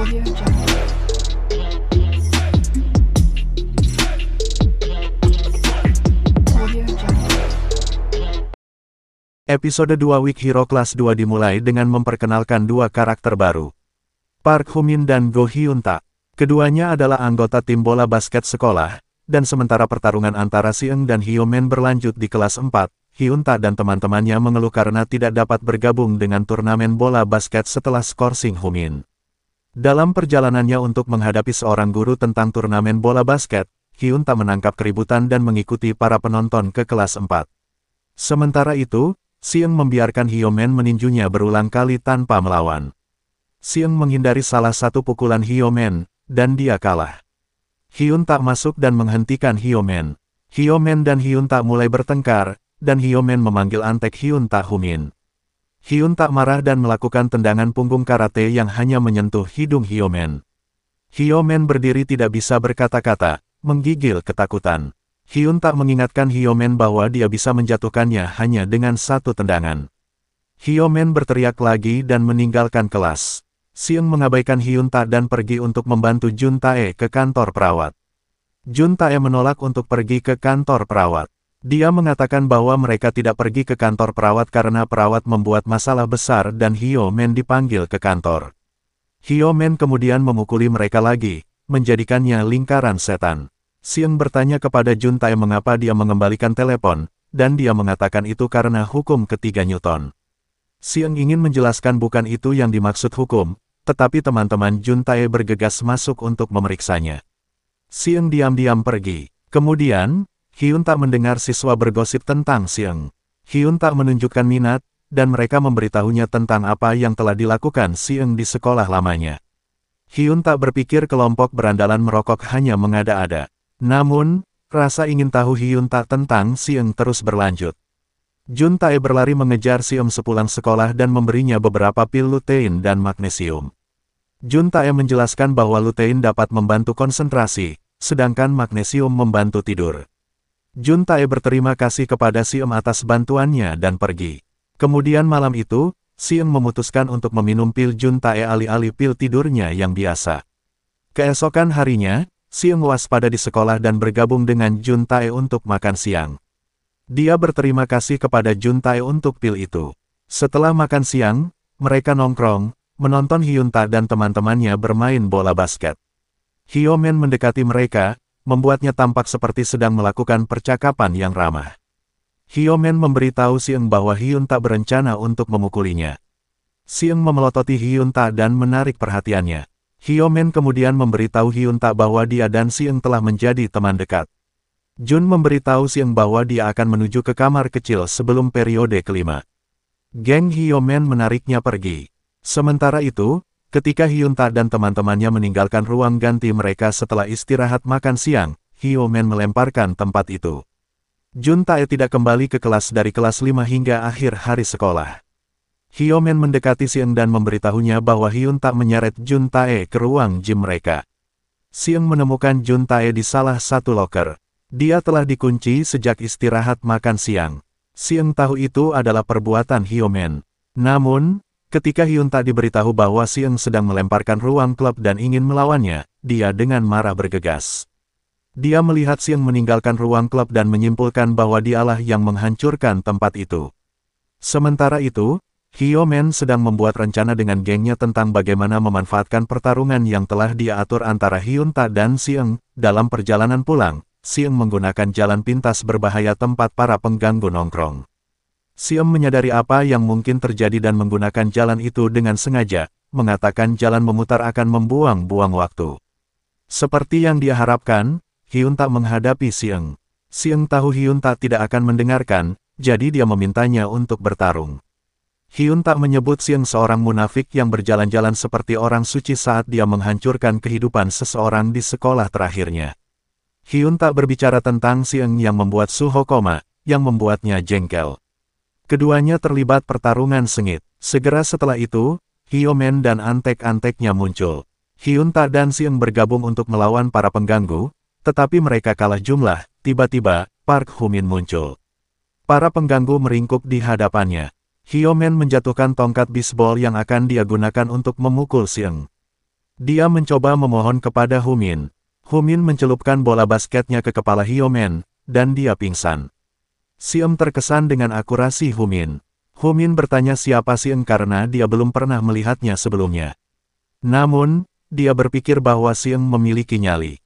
Audio Jungle. Audio Jungle. Episode 2 Week Hero Kelas 2 dimulai dengan memperkenalkan dua karakter baru. Park Hoo-min dan Go Hyun-tak. Keduanya adalah anggota tim bola basket sekolah, dan sementara pertarungan antara Seung dan Hyo-min berlanjut di kelas 4, Hyun-tak dan teman-temannya mengeluh karena tidak dapat bergabung dengan turnamen bola basket setelah skor Sing Hoo-min. Dalam perjalanannya untuk menghadapi seorang guru tentang turnamen bola basket, Hyun-tak menangkap keributan dan mengikuti para penonton ke kelas 4. Sementara itu, Seung membiarkan Hyo-min meninjunya berulang kali tanpa melawan. Seung menghindari salah satu pukulan Hyo-min, dan dia kalah. Hyun-tak masuk dan menghentikan Hyo-min. Hyo-min dan Hyun-tak mulai bertengkar, dan Hyo-min memanggil antek Hyun-tak Hoo-min. Hyun-tak marah dan melakukan tendangan punggung karate yang hanya menyentuh hidung Hyo-min. Hyo-min berdiri tidak bisa berkata-kata, menggigil ketakutan. Hyun-tak mengingatkan Hyo-min bahwa dia bisa menjatuhkannya hanya dengan satu tendangan. Hyo-min berteriak lagi dan meninggalkan kelas. Seung mengabaikan Hyun-tak dan pergi untuk membantu Jun Tae ke kantor perawat. Jun Tae menolak untuk pergi ke kantor perawat. Dia mengatakan bahwa mereka tidak pergi ke kantor perawat karena perawat membuat masalah besar dan Hyo-min dipanggil ke kantor. Hyo-min kemudian memukuli mereka lagi, menjadikannya lingkaran setan. Seung bertanya kepada Jun Tae mengapa dia mengembalikan telepon, dan dia mengatakan itu karena hukum ketiga Newton. Seung ingin menjelaskan bukan itu yang dimaksud hukum, tetapi teman-teman Jun Tae bergegas masuk untuk memeriksanya. Seung diam-diam pergi. Kemudian, Hyun-tak mendengar siswa bergosip tentang Seung. Hyun-tak menunjukkan minat, dan mereka memberitahunya tentang apa yang telah dilakukan Seung di sekolah lamanya. Hyun-tak berpikir kelompok berandalan merokok hanya mengada-ada. Namun, rasa ingin tahu Hyun-tak tentang Seung terus berlanjut. Jun Tae berlari mengejar Seung sepulang sekolah dan memberinya beberapa pil lutein dan magnesium. Jun Tae menjelaskan bahwa lutein dapat membantu konsentrasi, sedangkan magnesium membantu tidur. Jun Tae berterima kasih kepada Seung atas bantuannya dan pergi. Kemudian malam itu, Seung memutuskan untuk meminum pil Jun Tae alih-alih pil tidurnya yang biasa. Keesokan harinya, Seung waspada di sekolah dan bergabung dengan Jun Tae untuk makan siang. Dia berterima kasih kepada Jun Tae untuk pil itu. Setelah makan siang, mereka nongkrong, menonton Hyun-tak dan teman-temannya bermain bola basket. Hyo-min mendekati mereka, membuatnya tampak seperti sedang melakukan percakapan yang ramah. Hyo-min memberitahu Seung bahwa Hyun-tak berencana untuk memukulinya. Seung memelototi Hyun-tak dan menarik perhatiannya. Hyo-min kemudian memberitahu Hyun-tak bahwa dia dan Seung telah menjadi teman dekat. Jun memberitahu Seung bahwa dia akan menuju ke kamar kecil sebelum periode kelima. Geng Hyo-min menariknya pergi. Sementara itu, ketika Hyun-tak dan teman-temannya meninggalkan ruang ganti mereka setelah istirahat makan siang, Hyo-min melemparkan tempat itu. Jun Tae tidak kembali ke kelas dari kelas 5 hingga akhir hari sekolah. Hyo-min mendekati Seung dan memberitahunya bahwa Hyun-tak menyeret Jun Tae ke ruang gym mereka. Seung menemukan Jun Tae di salah satu loker. Dia telah dikunci sejak istirahat makan siang. Seung tahu itu adalah perbuatan Hyo-min. Namun, ketika Hyun-tak diberitahu bahwa Seung sedang melemparkan ruang klub dan ingin melawannya, dia dengan marah bergegas. Dia melihat Seung meninggalkan ruang klub dan menyimpulkan bahwa dialah yang menghancurkan tempat itu. Sementara itu, Hyo-min sedang membuat rencana dengan gengnya tentang bagaimana memanfaatkan pertarungan yang telah dia atur antara Hyun-tak dan Seung. Dalam perjalanan pulang, Seung menggunakan jalan pintas berbahaya tempat para pengganggu nongkrong. Seung menyadari apa yang mungkin terjadi dan menggunakan jalan itu dengan sengaja, mengatakan jalan memutar akan membuang-buang waktu. Seperti yang dia harapkan, Hyun-tak menghadapi Seung. Seung tahu Hyun-tak tidak akan mendengarkan, jadi dia memintanya untuk bertarung. Hyun-tak menyebut Seung seorang munafik yang berjalan-jalan seperti orang suci saat dia menghancurkan kehidupan seseorang di sekolah terakhirnya. Hyun-tak berbicara tentang Seung yang membuat Suho koma, yang membuatnya jengkel. Keduanya terlibat pertarungan sengit. Segera setelah itu, Hyo-min dan antek-anteknya muncul. Hyun-tak dan Seung bergabung untuk melawan para pengganggu, tetapi mereka kalah jumlah. Tiba-tiba, Park Hoo-min muncul. Para pengganggu meringkuk di hadapannya. Hyo-min menjatuhkan tongkat bisbol yang akan dia gunakan untuk memukul Seung. Dia mencoba memohon kepada Humin. Humin mencelupkan bola basketnya ke kepala Hyomen, dan dia pingsan. Siem terkesan dengan akurasi Humin. Humin bertanya siapa Siem karena dia belum pernah melihatnya sebelumnya. Namun, dia berpikir bahwa Siem memiliki nyali.